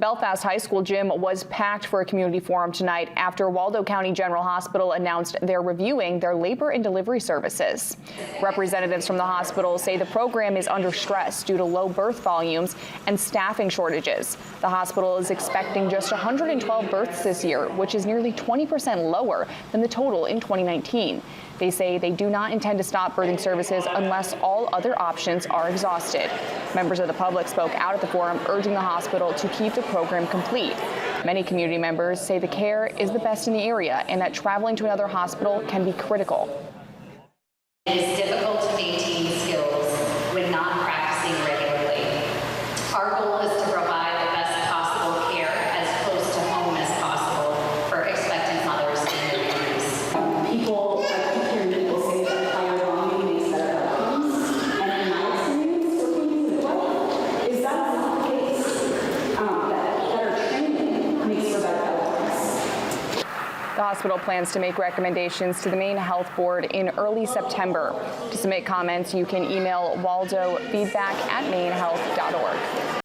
Belfast High School gym was packed for a community forum tonight after Waldo County General Hospital announced they're reviewing their labor and delivery services. Representatives from the hospital say the program is under stress due to low birth volumes and staffing shortages. The hospital is expecting just 112 births this year, which is nearly 20% lower than the total in 2019. They say they do not intend to stop birthing services unless all other options are exhausted. Members of the public spoke out at the forum, urging the hospital to keep the program complete. Many community members say the care is the best in the area and that traveling to another hospital can be critical. It is difficult to maintain skills when not practicing regularly. Our goal is to provide the best possible care as close to home as possible for expectant mothers and their babies. People say that higher volume makes better outcomes, and in my experience working with what is that not the case? That better training makes for better outcomes. The hospital plans to make recommendations to the Maine Health Board in early September. To submit comments, you can email Waldo feedback@mainehealth.org.